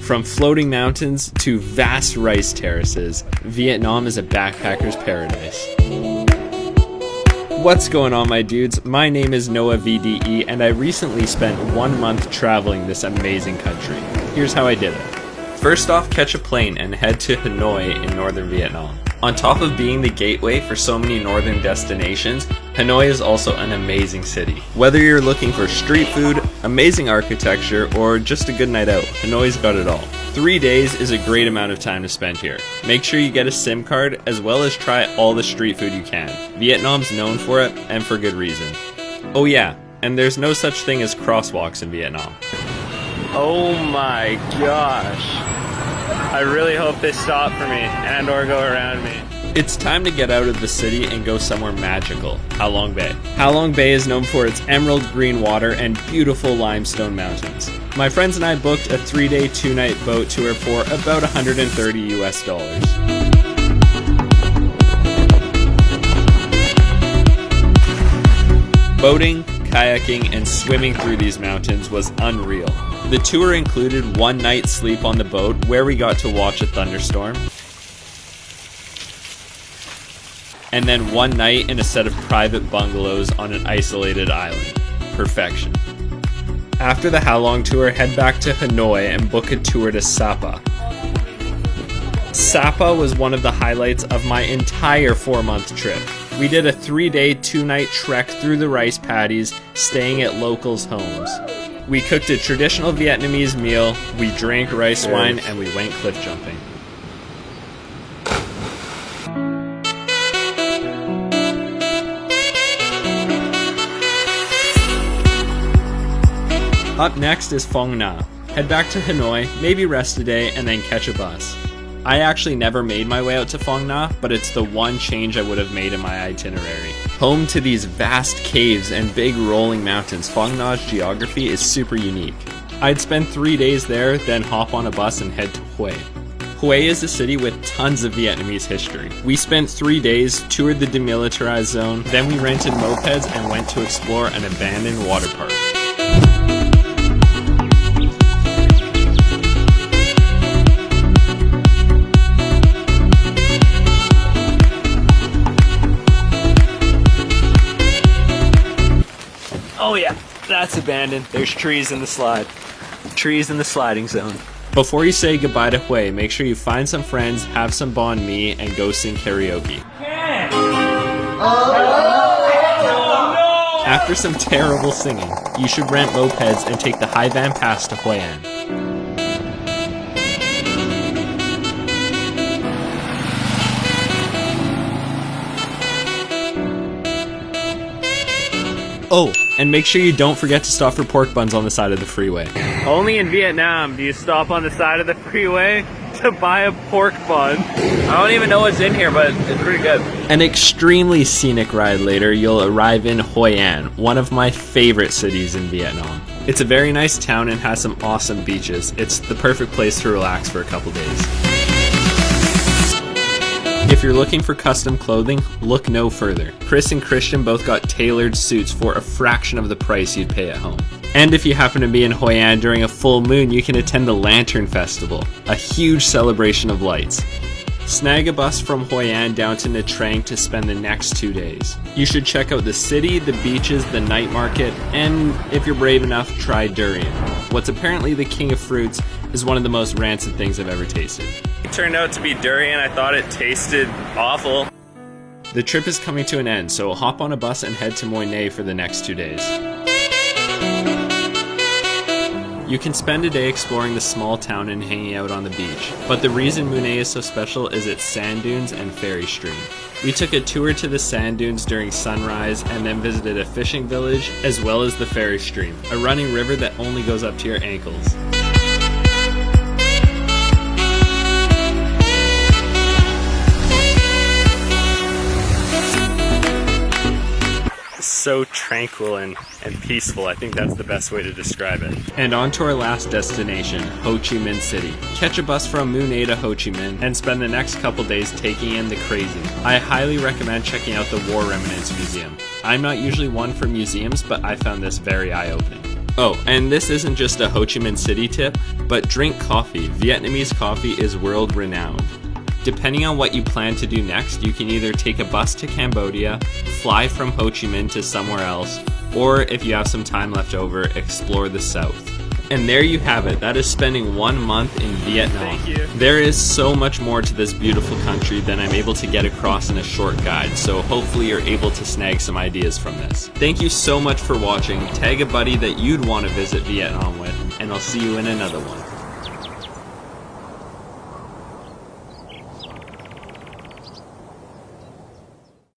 From floating mountains to vast rice terraces, Vietnam is a backpacker's paradise. What's going on, my dudes? My name is Noahvde, and I recently spent 1 month traveling this amazing country. Here's how I did it. First off, catch a plane and head to Hanoi in northern Vietnam. On top of being the gateway for so many northern destinations, Hanoi is also an amazing city. Whether you're looking for street food, amazing architecture, or just a good night out, Hanoi's got it all. 3 days is a great amount of time to spend here. Make sure you get a SIM card as well as try all the street food you can. Vietnam's known for it, and for good reason. Oh yeah, and there's no such thing as crosswalks in Vietnam. Oh my gosh. I really hope they stop for me and or go around me. It's time to get out of the city and go somewhere magical, Ha Long Bay. Ha Long Bay is known for its emerald green water and beautiful limestone mountains. My friends and I booked a 3-day, 2-night boat tour for about $130 US. Boating, kayaking, and swimming through these mountains was unreal. The tour included 1 night's sleep on the boat where we got to watch a thunderstorm, and then 1 night in a set of private bungalows on an isolated island. Perfection. After the Ha Long tour, head back to Hanoi and book a tour to Sapa. Sapa was one of the highlights of my entire 4-month trip. We did a 3-day, 2-night trek through the rice paddies, staying at locals' homes. We cooked a traditional Vietnamese meal, we drank rice wine, and we went cliff jumping. Up next is Phong Nha. Head back to Hanoi, maybe rest a day, and then catch a bus. I actually never made my way out to Phong Nha, but it's the one change I would have made in my itinerary. Home to these vast caves and big rolling mountains, Phong Nha's geography is super unique. I'd spend 3 days there, then hop on a bus and head to Hue. Hue is a city with tons of Vietnamese history. We spent 3 days, toured the demilitarized zone, then we rented mopeds and went to explore an abandoned water park. Oh yeah, that's abandoned. There's trees in the slide. Trees in the sliding zone. Before you say goodbye to Hue, make sure you find some friends, have some banh mi, and go sing karaoke. After some terrible singing, you should rent mopeds and take the Hai Van Pass to Hue An. Oh, and make sure you don't forget to stop for pork buns on the side of the freeway. Only in Vietnam do you stop on the side of the freeway to buy a pork bun. I don't even know what's in here, but it's pretty good. An extremely scenic ride later, you'll arrive in Hue An, one of my favorite cities in Vietnam. It's a very nice town and has some awesome beaches. It's the perfect place to relax for a couple days. If you're looking for custom clothing, look no further. Chris and Christian both got tailored suits for a fraction of the price you'd pay at home. And if you happen to be in Hue An during a full moon, you can attend the Lantern Festival, a huge celebration of lights. Snag a bus from Hue An down to Nha Trang to spend the next 2 days. You should check out the city, the beaches, the night market, and if you're brave enough, try durian. What's apparently the king of fruits is one of the most rancid things I've ever tasted. It turned out to be durian. I thought it tasted awful. The trip is coming to an end, so hop on a bus and head to Moi Nay for the next 2 days. You can spend a day exploring the small town and hanging out on the beach, but the reason Moi Nay is so special is its sand dunes and ferry stream. We took a tour to the sand dunes during sunrise and then visited a fishing village as well as the ferry stream, a running river that only goes up to your ankles. So tranquil and peaceful. I think that's the best way to describe it. And on to our last destination, Ho Chi Minh City. Catch a bus from Moi Nay to Ho Chi Minh and spend the next couple days taking in the crazy. I highly recommend checking out the War Remnants Museum. I'm not usually one for museums, but I found this very eye-opening. Oh, and this isn't just a Ho Chi Minh City tip, but drink coffee. Vietnamese coffee is world renowned. Depending on what you plan to do next, you can either take a bus to Cambodia, fly from Ho Chi Minh to somewhere else, or if you have some time left over, explore the south. And there you have it. That is spending 1 month in Vietnam. Thank you. There is so much more to this beautiful country than I'm able to get across in a short guide, so hopefully you're able to snag some ideas from this. Thank you so much for watching. Tag a buddy that you'd want to visit Vietnam with, and I'll see you in another one.